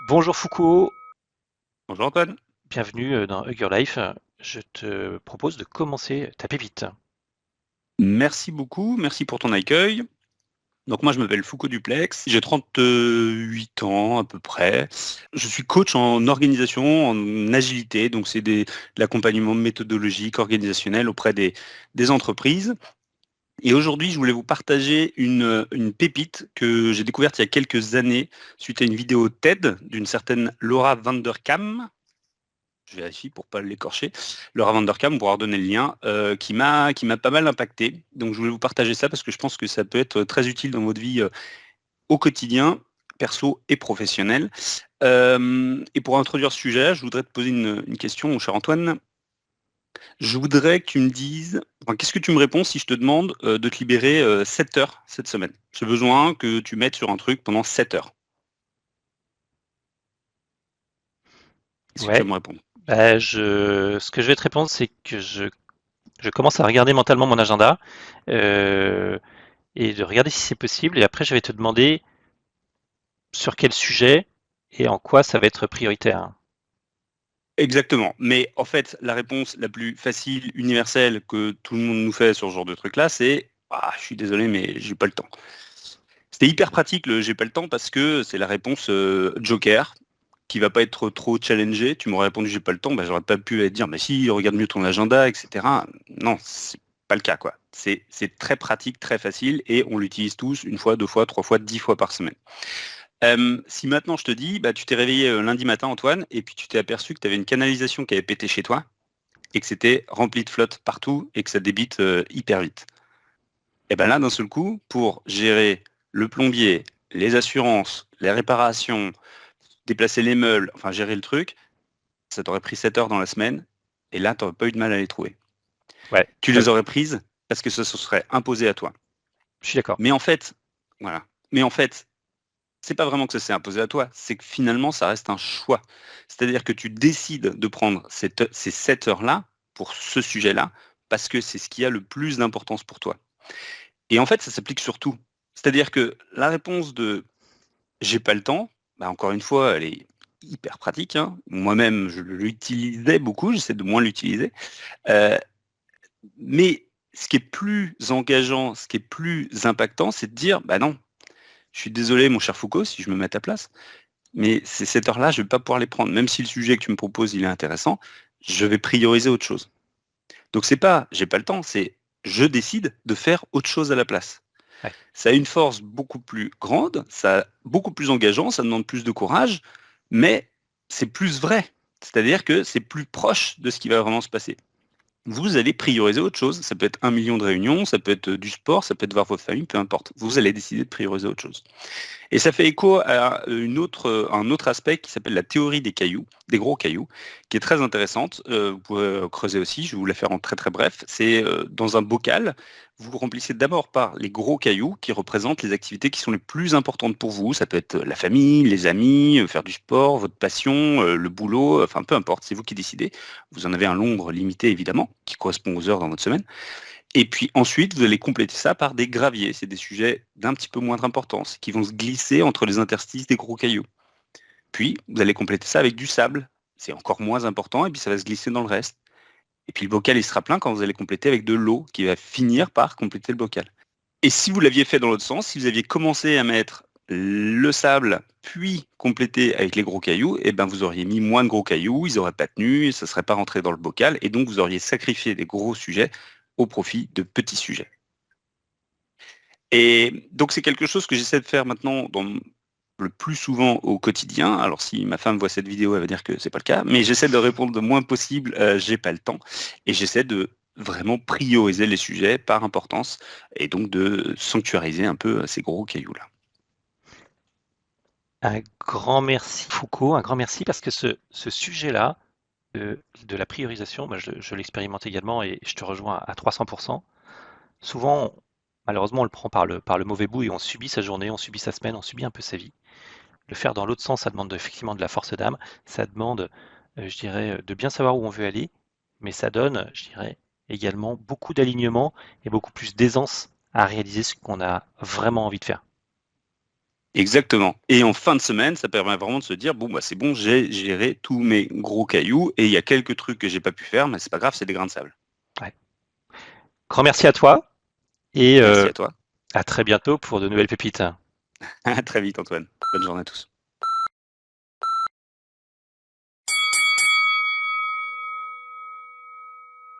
Bonjour Foucault, Bonjour Antoine. bienvenue dans Hug Your Life. Je te propose de commencer ta pépite. Merci beaucoup, merci pour ton accueil. Donc moi je m'appelle Foucault Duplex, j'ai 38 ans à peu près. Je suis coach en organisation, en agilité, donc c'est de l'accompagnement méthodologique, organisationnel auprès des entreprises. Et aujourd'hui je voulais vous partager une pépite que j'ai découverte il y a quelques années suite à une vidéo TED d'une certaine Laura Vanderkam. Je vérifie pour pas l'écorcher, Laura Vanderkam, pour avoir donné le lien, qui m'a pas mal impacté. Donc je voulais vous partager ça parce que je pense que ça peut être très utile dans votre vie au quotidien, perso et professionnel. Et pour introduire ce sujet, je voudrais te poser une question, mon cher Antoine. Je voudrais que tu me dises, enfin, qu'est-ce que tu me réponds si je te demande de te libérer 7 heures cette semaine? J'ai besoin que tu mettes sur un truc pendant 7 heures. Qu'est-ce que tu vas Ouais, me répondre? ce que je vais te répondre, c'est que je commence à regarder mentalement mon agenda euh, et de regarder si c'est possible. Et après, je vais te demander sur quel sujet et en quoi ça va être prioritaire. Exactement. Mais en fait, la réponse la plus facile, universelle que tout le monde nous fait sur ce genre de truc-là, c'est ah, je suis désolé, mais j'ai pas le temps. C'était hyper pratique le j'ai pas le temps parce que c'est la réponse Joker qui va pas être trop challengée. Tu m'aurais répondu j'ai pas le temps, bah, j'aurais pas pu dire mais si, regarde mieux ton agenda, etc. Non, c'est pas le cas quoi. C'est très pratique, très facile et on l'utilise tous une fois, deux fois, trois fois, 10 fois par semaine. Si maintenant je te dis, bah, tu t'es réveillé lundi matin, Antoine, et puis tu t'es aperçu que tu avais une canalisation qui avait pété chez toi et que c'était rempli de flotte partout et que ça débite hyper vite. Et ben là, d'un seul coup, pour gérer le plombier, les assurances, les réparations, déplacer les meubles, enfin gérer le truc, ça t'aurait pris 7 heures dans la semaine et là, tu n'aurais pas eu de mal à les trouver. Ouais, Tu les aurais prises parce que ça se serait imposé à toi. je suis d'accord. Mais en fait, voilà. Mais en fait, c'est pas vraiment que ça s'est imposé à toi, c'est que finalement, ça reste un choix. C'est-à-dire que tu décides de prendre ces 7 heures-là pour ce sujet-là, parce que c'est ce qui a le plus d'importance pour toi. Et en fait, ça s'applique sur tout. C'est-à-dire que la réponse de j'ai pas le temps, bah, encore une fois, elle est hyper pratique, hein. Moi-même, je l'utilisais beaucoup, j'essaie de moins l'utiliser. Euh, mais ce qui est plus engageant, ce qui est plus impactant, c'est de dire, bah non, je suis désolé, mon cher Foucault, si je me mets à ta place, mais ces 7 heures-là, je ne vais pas pouvoir les prendre. Même si le sujet que tu me proposes, il est intéressant, je vais prioriser autre chose. Donc c'est pas j'ai pas le temps, c'est je décide de faire autre chose à la place. Ouais. Ça a une force beaucoup plus grande, ça beaucoup plus engageant, ça demande plus de courage, mais c'est plus vrai. C'est-à-dire que c'est plus proche de ce qui va vraiment se passer. Vous allez prioriser autre chose. Ça peut être 1 million de réunions, ça peut être du sport, ça peut être voir votre famille, peu importe. Vous allez décider de prioriser autre chose. Et ça fait écho à un autre aspect qui s'appelle la théorie des cailloux, des gros cailloux, qui est très intéressante. Vous pouvez creuser aussi, je vais vous la faire en très très bref. C'est dans un bocal, vous remplissez d'abord par les gros cailloux qui représentent les activités qui sont les plus importantes pour vous. Ça peut être la famille, les amis, faire du sport, votre passion, le boulot, enfin peu importe, c'est vous qui décidez. Vous en avez un nombre limité évidemment, qui correspond aux heures dans votre semaine. Et puis ensuite, vous allez compléter ça par des graviers. C'est des sujets d'un petit peu moindre importance qui vont se glisser entre les interstices des gros cailloux. Puis, vous allez compléter ça avec du sable. C'est encore moins important et puis ça va se glisser dans le reste. Et puis le bocal, il sera plein quand vous allez compléter avec de l'eau qui va finir par compléter le bocal. Et si vous l'aviez fait dans l'autre sens, si vous aviez commencé à mettre le sable, puis complété avec les gros cailloux, et ben vous auriez mis moins de gros cailloux, ils n'auraient pas tenu, ça ne serait pas rentré dans le bocal, et donc vous auriez sacrifié des gros sujets au profit de petits sujets. Et donc c'est quelque chose que j'essaie de faire maintenant le plus souvent au quotidien. Alors si ma femme voit cette vidéo, elle va dire que c'est pas le cas, mais j'essaie de répondre le moins possible, j'ai pas le temps, et j'essaie de vraiment prioriser les sujets par importance, et donc de sanctuariser un peu ces gros cailloux-là. Un grand merci Foucault, un grand merci parce que ce sujet-là de la priorisation, moi, je l'expérimente également et je te rejoins à 300%. Souvent, malheureusement, on le prend par le mauvais bout et on subit sa journée, on subit sa semaine, on subit un peu sa vie. Le faire dans l'autre sens, ça demande effectivement de la force d'âme, ça demande, je dirais, de bien savoir où on veut aller, mais ça donne, je dirais, également beaucoup d'alignement et beaucoup plus d'aisance à réaliser ce qu'on a vraiment envie de faire. Exactement. Et en fin de semaine, ça permet vraiment de se dire, bon, bah, c'est bon, j'ai géré tous mes gros cailloux et il y a quelques trucs que j'ai pas pu faire, mais c'est pas grave, c'est des grains de sable. Ouais. Grand merci à toi et Merci à toi. à très bientôt pour de nouvelles pépites. À très vite, Antoine. Bonne journée à tous.